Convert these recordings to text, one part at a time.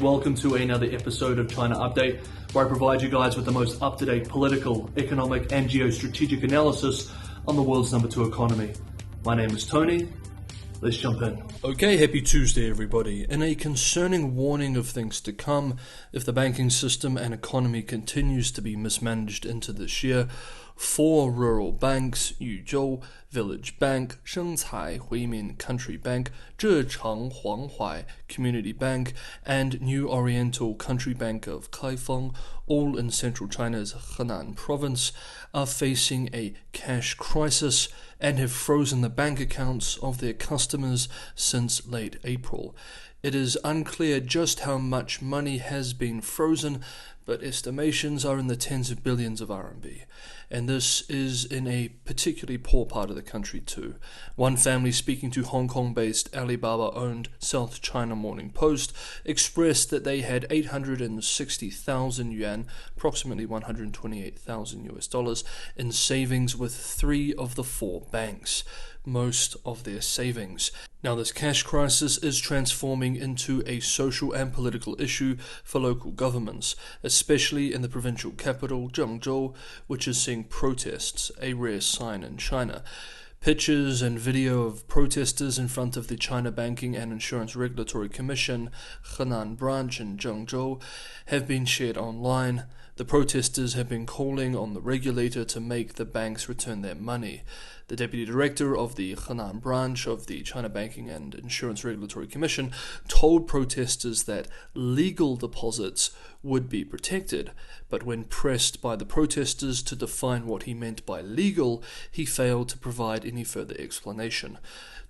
Welcome to another episode of China Update, where I provide you guys with the most up-to-date political, economic and geostrategic analysis on the world's number 2 economy. My name is Tony. Let's jump in. Okay, happy Tuesday everybody. In a concerning warning of things to come, if the banking system and economy continues to be mismanaged into this year, 4 rural banks, Yuzhou Village Bank, Shengcai Huimin Country Bank, Zhecheng Huanghuai Community Bank, and New Oriental Country Bank of Kaifeng, all in central China's Henan province, are facing a cash crisis and have frozen the bank accounts of their customers since late April. It is unclear just how much money has been frozen, but estimations are in the tens of billions of RMB. And this is in a particularly poor part of the country too. One family speaking to Hong Kong-based Alibaba-owned South China Morning Post expressed that they had 860,000 yuan, approximately $128,000 in savings with 3 of the 4 banks, most of their savings. Now, this cash crisis is transforming into a social and political issue for local governments, especially in the provincial capital, Zhengzhou, which is seeing protests, a rare sign in China. Pictures and video of protesters in front of the China Banking and Insurance Regulatory Commission, Henan branch in Zhengzhou, have been shared online. The protesters have been calling on the regulator to make the banks return their money. The deputy director of the Henan branch of the China Banking and Insurance Regulatory Commission told protesters that legal deposits would be protected, but when pressed by the protesters to define what he meant by legal, he failed to provide any further explanation.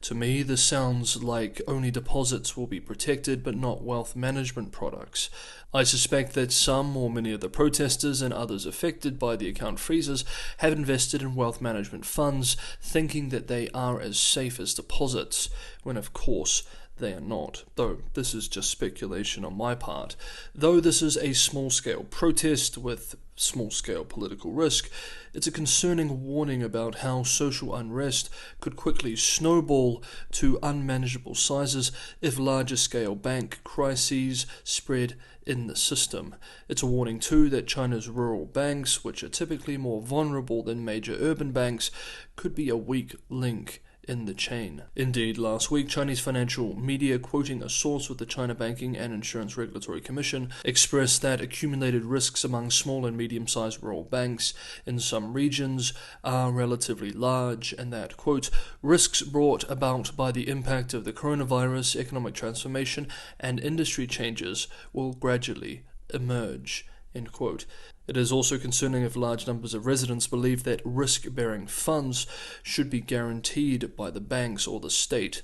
To me, this sounds like only deposits will be protected, but not wealth management products. I suspect that some or many of the protesters and others affected by the account freezes have invested in wealth management funds, thinking that they are as safe as deposits, when of course they are not, though this is just speculation on my part. Though this is a small-scale protest with small-scale political risk, it's a concerning warning about how social unrest could quickly snowball to unmanageable sizes if larger-scale bank crises spread in the system. It's a warning too that China's rural banks, which are typically more vulnerable than major urban banks, could be a weak link in the chain. Indeed, last week, Chinese financial media, quoting a source with the China Banking and Insurance Regulatory Commission, expressed that accumulated risks among small and medium-sized rural banks in some regions are relatively large, and that, quote, risks brought about by the impact of the coronavirus, economic transformation, and industry changes will gradually emerge, end quote. It is also concerning if large numbers of residents believe that risk-bearing funds should be guaranteed by the banks or the state.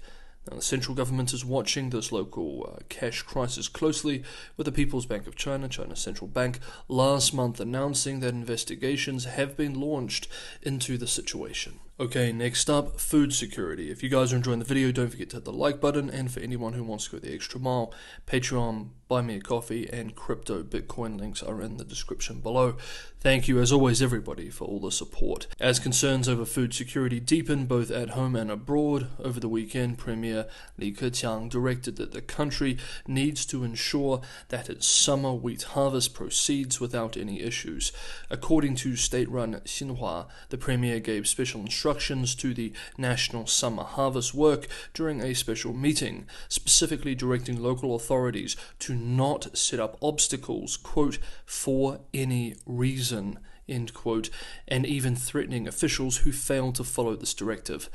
Now, the central government is watching this local cash crisis closely, with the People's Bank of China, China's central bank, last month announcing that investigations have been launched into the situation. Okay, next up, food security. If you guys are enjoying the video, don't forget to hit the like button, and for anyone who wants to go the extra mile, Patreon, Buy Me a Coffee, and Crypto Bitcoin links are in the description below. Thank you, as always, everybody, for all the support. As concerns over food security deepen both at home and abroad, over the weekend, Premier Li Keqiang directed that the country needs to ensure that its summer wheat harvest proceeds without any issues. According to state-run Xinhua, the Premier gave special instructions to the National Summer Harvest Work during a special meeting, specifically directing local authorities to not set up obstacles, quote, for any reason, end quote, and even threatening officials who fail to follow this directive.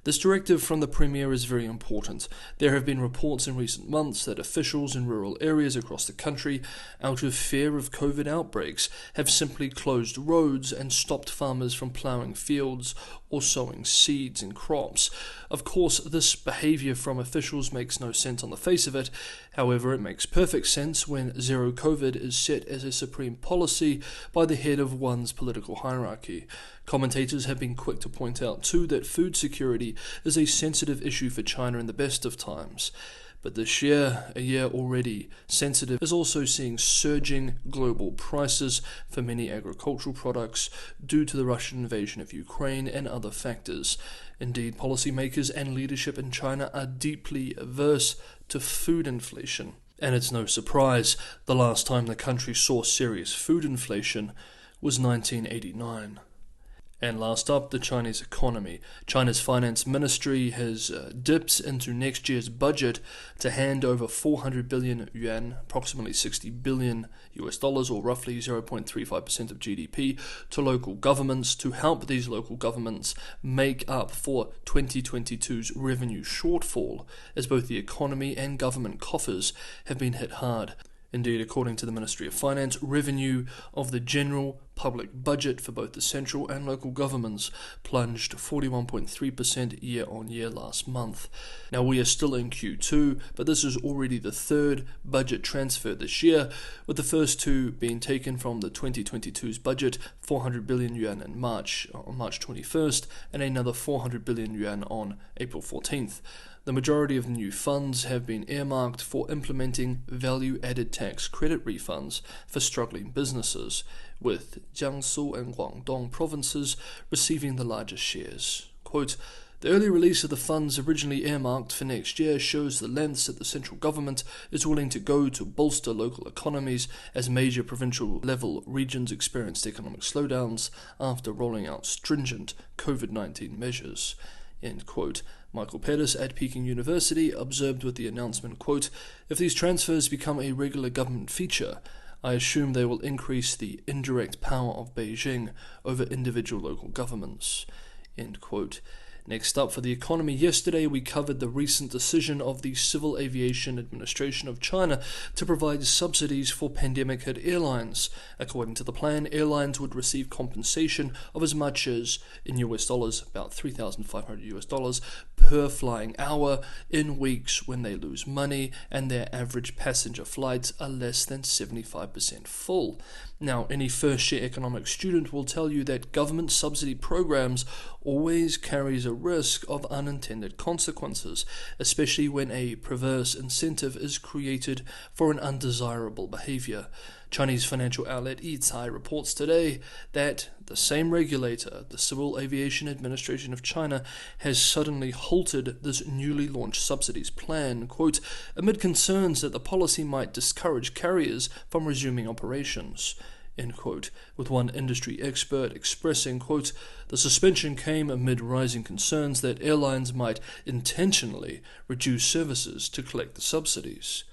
This directive from the Premier is very important. There have been reports in recent months that officials in rural areas across the country, out of fear of COVID outbreaks, have simply closed roads and stopped farmers from ploughing fields or sowing seeds in crops. Of course, this behavior from officials makes no sense on the face of it. However, it makes perfect sense when zero COVID is set as a supreme policy by the head of one's political hierarchy. Commentators have been quick to point out too that food security is a sensitive issue for China in the best of times. But this year, a year already sensitive, is also seeing surging global prices for many agricultural products due to the Russian invasion of Ukraine and other factors. Indeed, policymakers and leadership in China are deeply averse to food inflation. And it's no surprise, the last time the country saw serious food inflation was 1989. And last up, the Chinese economy. China's finance ministry has dipped into next year's budget to hand over 400 billion yuan, approximately 60 billion US dollars, or roughly 0.35% of GDP, to local governments to help these local governments make up for 2022's revenue shortfall, as both the economy and government coffers have been hit hard. Indeed, according to the Ministry of Finance, revenue of the general public budget for both the central and local governments plunged 41.3% year on year last month. Now, we are still in Q2, but this is already the third budget transfer this year, with the first two being taken from the 2022's budget, 400 billion yuan on March 21st, and another 400 billion yuan on April 14th. The majority of the new funds have been earmarked for implementing value-added tax credit refunds for struggling businesses, with Jiangsu and Guangdong provinces receiving the largest shares. Quote, "The early release of the funds originally earmarked for next year shows the lengths that the central government is willing to go to bolster local economies as major provincial-level regions experienced economic slowdowns after rolling out stringent COVID-19 measures." End quote. Michael Pettis at Peking University observed with the announcement, quote, "If these transfers become a regular government feature, I assume they will increase the indirect power of Beijing over individual local governments." End quote. Next up, for the economy, yesterday we covered the recent decision of the Civil Aviation Administration of China to provide subsidies for pandemic-hit airlines. According to the plan, airlines would receive compensation of as much as, in US dollars, about $3,500 US dollars per flying hour in weeks when they lose money and their average passenger flights are less than 75% full. Now, any first-year economics student will tell you that government subsidy programs always carries a risk of unintended consequences, especially when a perverse incentive is created for an undesirable behavior. Chinese financial outlet Yicai reports today that the same regulator, the Civil Aviation Administration of China, has suddenly halted this newly launched subsidies plan, quote, amid concerns that the policy might discourage carriers from resuming operations. End quote, with one industry expert expressing, quote, "The suspension came amid rising concerns that airlines might intentionally reduce services to collect the subsidies."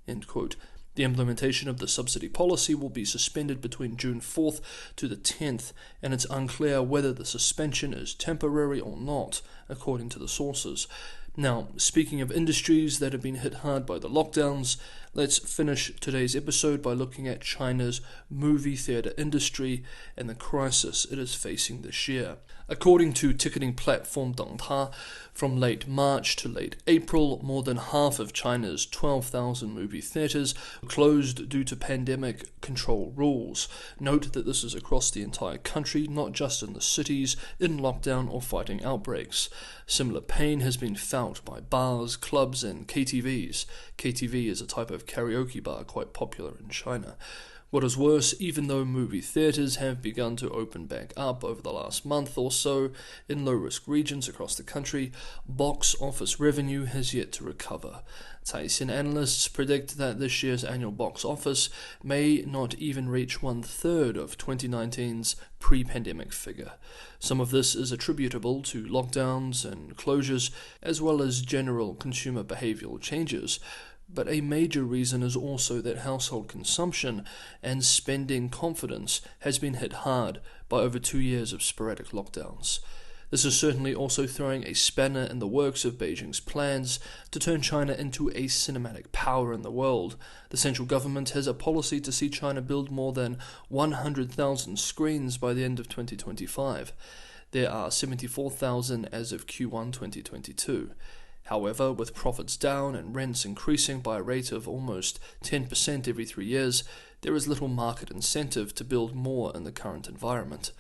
End quote. The implementation of the subsidy policy will be suspended between June 4th to the 10th, and it's unclear whether the suspension is temporary or not, according to the sources. Now, speaking of industries that have been hit hard by the lockdowns, let's finish today's episode by looking at China's movie theatre industry and the crisis it is facing this year. According to ticketing platform Dangta, from late March to late April, more than half of China's 12,000 movie theatres were closed due to pandemic control rules. Note that this is across the entire country, not just in the cities in lockdown or fighting outbreaks. Similar pain has been felt by bars, clubs, and KTVs. KTV is a type of karaoke bar quite popular in China. What is worse, even though movie theatres have begun to open back up over the last month or so in low-risk regions across the country, box office revenue has yet to recover. Caixin analysts predict that this year's annual box office may not even reach one-third of 2019's pre-pandemic figure. Some of this is attributable to lockdowns and closures, as well as general consumer behavioural changes. But a major reason is also that household consumption and spending confidence has been hit hard by over 2 years of sporadic lockdowns. This is certainly also throwing a spanner in the works of Beijing's plans to turn China into a cinematic power in the world. The central government has a policy to see China build more than 100,000 screens by the end of 2025. There are 74,000 as of Q1 2022. However, with profits down and rents increasing by a rate of almost 10% every 3 years, there is little market incentive to build more in the current environment.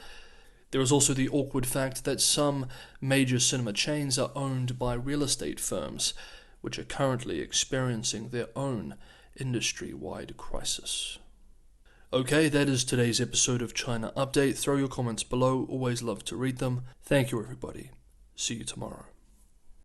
There is also the awkward fact that some major cinema chains are owned by real estate firms, which are currently experiencing their own industry-wide crisis. Okay, that is today's episode of China Update. Throw your comments below, always love to read them. Thank you everybody. See you tomorrow.